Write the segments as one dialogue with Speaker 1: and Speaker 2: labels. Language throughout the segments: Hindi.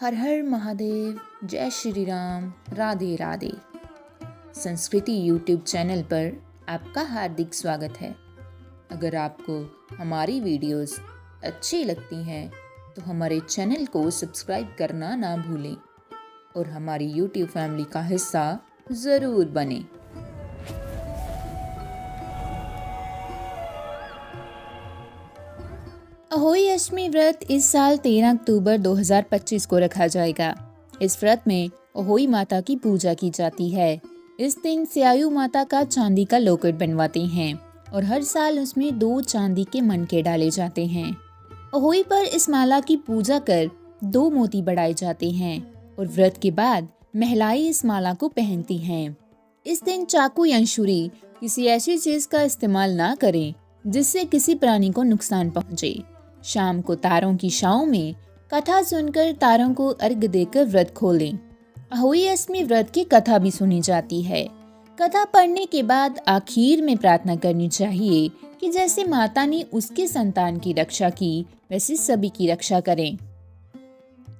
Speaker 1: हर हर महादेव, जय श्री राम, राधे राधे। संस्कृति यूट्यूब चैनल पर आपका हार्दिक स्वागत है। अगर आपको हमारी वीडियोस अच्छी लगती हैं तो हमारे चैनल को सब्सक्राइब करना ना भूलें और हमारी यूट्यूब फैमिली का हिस्सा ज़रूर बनें। अहोई अष्टमी व्रत इस साल 13 अक्टूबर 2025 को रखा जाएगा। इस व्रत में अहोई माता की पूजा की जाती है। इस दिन स्यायु माता का चांदी का लॉकेट बनवाते हैं और हर साल उसमें 2 चांदी के मनके डाले जाते हैं। अहोई पर इस माला की पूजा कर 2 मोती बढ़ाए जाते हैं और व्रत के बाद महिलाएं इस माला को पहनती हैं। इस दिन चाकू या छुरी किसी ऐसी चीज का इस्तेमाल ना करें जिससे किसी प्राणी को नुकसान पहुंचे। शाम को तारों की छांव में कथा सुनकर तारों को अर्घ देकर व्रत खोलें। अहोई अष्टमी व्रत की कथा भी सुनी जाती है। कथा पढ़ने के बाद आखिर में प्रार्थना करनी चाहिए कि जैसे माता ने उसके संतान की रक्षा की वैसे सभी की रक्षा करें।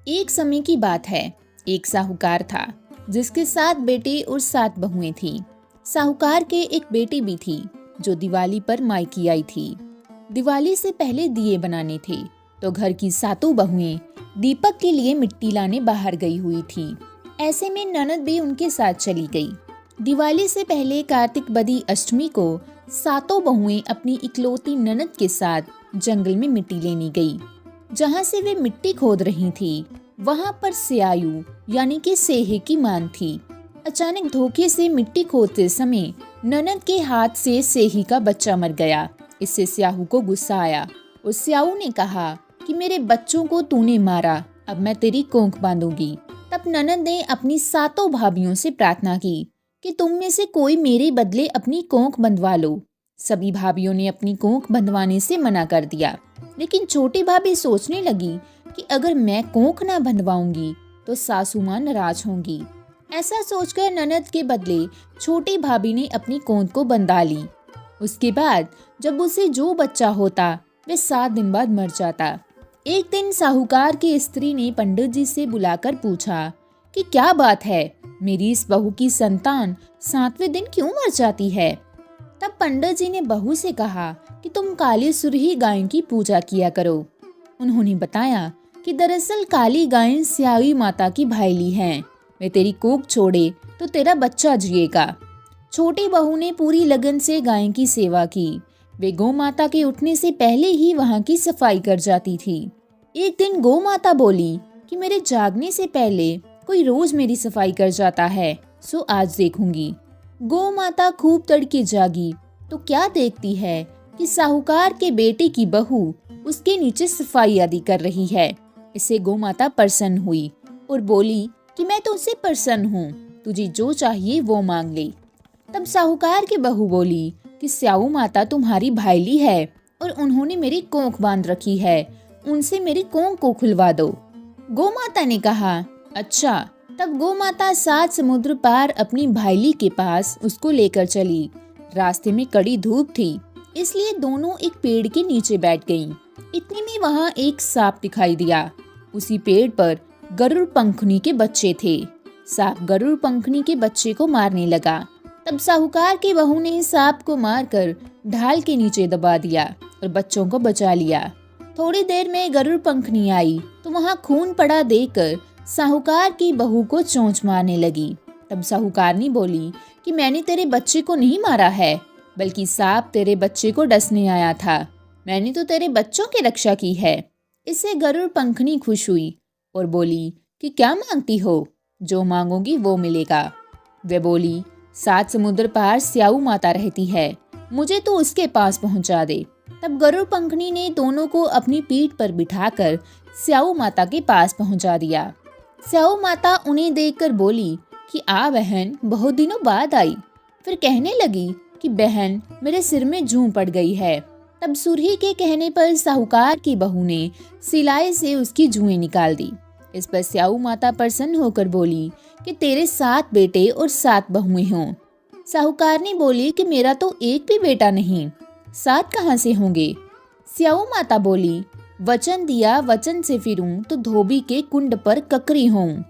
Speaker 1: एक समय की बात है, एक साहूकार था जिसके 7 बेटे और 7 बहुएं थी। साहूकार के एक बेटी भी थी जो दिवाली पर मायके आई थी। दिवाली से पहले दिए बनाने थे तो घर की 7 बहुएं दीपक के लिए मिट्टी लाने बाहर गई हुई थी। ऐसे में ननद भी उनके साथ चली गई। दिवाली से पहले कार्तिक बदी अष्टमी को 7 बहुएं अपनी इकलौती ननद के साथ जंगल में मिट्टी लेने गई। जहाँ से वे मिट्टी खोद रही थी वहाँ पर स्यायु यानी कि सेहे की मान थी। अचानक धोखे से मिट्टी खोदते समय ननद के हाथ से सेही का बच्चा मर गया। इससे स्याहू को गुस्सा आया और स्याहू ने कहा कि मेरे बच्चों को तूने मारा, अब मैं तेरी कोंख बांधूंगी। तब ननद ने अपनी 7 भाभियों से प्रार्थना की कि तुम में से कोई मेरे बदले अपनी कोंख बंधवा लो। सभी भाभियों ने अपनी कोंख बंधवाने से मना कर दिया, लेकिन छोटी भाभी सोचने लगी कि अगर मैं कोंख ना बंधवाऊंगी तो सासू मां नाराज होंगी। ऐसा सोचकर ननद के बदले छोटी भाभी ने अपनी कोंख को बंधा ली। उसके बाद जब उसे जो बच्चा होता वे 7 दिन बाद मर जाता। एक दिन साहूकार की स्त्री ने पंडित जी से बुलाकर पूछा कि क्या बात है, मेरी इस बहू की संतान 7वें दिन क्यों मर जाती है। तब पंडित जी ने बहू से कहा कि तुम काली सुरही गाय की पूजा किया करो। उन्होंने बताया कि दरअसल काली गाय स्यायु माता की भाईली है, वे तेरी कोख छोड़े तो तेरा बच्चा जिएगा। छोटी बहू ने पूरी लगन से गाय की सेवा की। वे गौ माता के उठने से पहले ही वहाँ की सफाई कर जाती थी। एक दिन गौ माता बोली कि मेरे जागने से पहले कोई रोज मेरी सफाई कर जाता है, सो आज देखूंगी। गौ माता खूब तड़के जागी तो क्या देखती है कि साहूकार के बेटे की बहू उसके नीचे सफाई आदि कर रही है। इससे गौ माता प्रसन्न हुई और बोली कि मैं तुझसे प्रसन्न हूँ, तुझे जो चाहिए वो मांग ले। तब साहूकार की बहू बोली कि स्यायु माता तुम्हारी भाईली है और उन्होंने मेरी कोंख बांध रखी है, उनसे मेरी कोंख को खुलवा दो। गौ माता ने कहा अच्छा। तब गौ माता 7 समुद्र पार अपनी भाईली के पास उसको लेकर चली। रास्ते में कड़ी धूप थी, इसलिए दोनों एक पेड़ के नीचे बैठ गईं। इतने में वहाँ एक सांप दिखाई दिया। उसी पेड़ पर गरुड़ पंखनी के बच्चे थे। सांप गरुड़ पंखनी के बच्चे को मारने लगा। तब साहूकार की बहू ने सांप को मारकर ढाल के नीचे दबा दिया और बच्चों को बचा लिया। थोड़ी देर में गरुड़ पंखनी आई तो वहाँ खून पड़ा देखकर साहूकार की बहू को चोंच मारने लगी। तब साहूकारनी बोली कि मैंने तेरे बच्चे को नहीं मारा है, बल्कि सांप तेरे बच्चे को डसने आया था, मैंने तो तेरे बच्चों की रक्षा की है। इससे गरुड़ पंखनी खुश हुई और बोली कि क्या मांगती हो, जो मांगोगी वो मिलेगा। वे बोली 7 समुद्र पार स्यायु माता रहती है, मुझे तो उसके पास पहुंचा दे। तब गरुड़ पंखनी ने दोनों को अपनी पीठ पर बिठाकर स्यायु माता के पास पहुंचा दिया। स्यायु माता उन्हें देखकर बोली कि आ बहन, बहुत दिनों बाद आई। फिर कहने लगी कि बहन, मेरे सिर में जूं पड़ गई है। तब सुरही के कहने पर साहूकार की बहू ने सिलाई से उसकी जुएं निकाल दी। इस पर स्यायु माता प्रसन्न होकर बोली कि तेरे 7 बेटे और 7 बहुएं हों। साहूकार ने बोली कि मेरा तो एक भी बेटा नहीं, 7 कहाँ से होंगे। स्यायु माता बोली वचन दिया वचन से फिरूं तो धोबी के कुंड पर ककरी हूँ।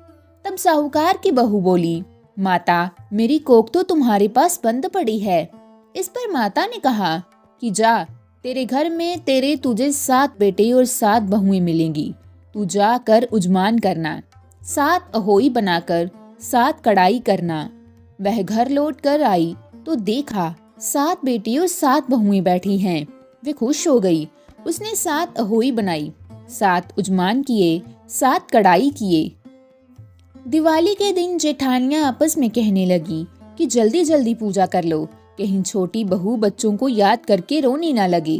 Speaker 1: तब साहूकार की बहू बोली, माता मेरी कोख तो तुम्हारे पास बंद पड़ी है। इस पर माता ने कहा कि जा, तेरे घर में तुझे 7 बेटे और 7 बहुएं मिलेंगी। तू जाकर उजमान करना, 7 अहोई बनाकर 7 कढ़ाई करना। वह घर लौट कर आई तो देखा 7 बेटी और 7 बहुएं बैठी हैं। वे खुश हो गई। उसने 7 अहोई बनाई, 7 उजमान किए, 7 कढ़ाई किए। दिवाली के दिन जेठानियां आपस में कहने लगी कि जल्दी जल्दी पूजा कर लो, कहीं छोटी बहू बच्चों को याद करके रोने ना लगे।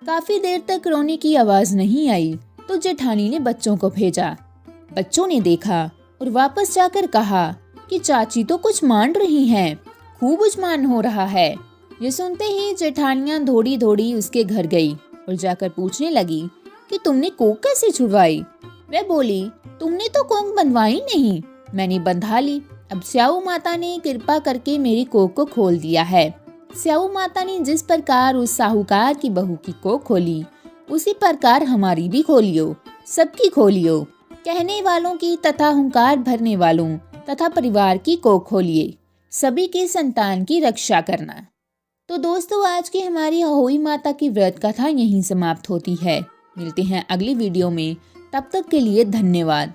Speaker 1: काफी देर तक रोने की आवाज नहीं आई तो जेठानी ने बच्चों को भेजा। बच्चों ने देखा और वापस जाकर कहा कि चाची तो कुछ मान रही हैं, खूब उजमान हो रहा है। ये सुनते ही जेठानियां दौड़ी दौड़ी उसके घर गई और जाकर पूछने लगी कि तुमने कोख कैसे छुड़वाई। वह बोली, तुमने तो कोख बंधवाई नहीं, मैंने बंधा ली। अब स्याऊ माता ने कृपा करके मेरी कोख को खोल दिया है। स्याऊ माता ने जिस प्रकार उस साहूकार की बहू की कोख खोली, उसी प्रकार हमारी भी खोलियो, सबकी खोलियो। कहने वालों की तथा हुंकार भरने वालों तथा परिवार की कोख खोलिए, सभी की संतान की रक्षा करना। तो दोस्तों, आज की हमारी अहोई माता की व्रत कथा यहीं समाप्त होती है। मिलते हैं अगली वीडियो में, तब तक के लिए धन्यवाद।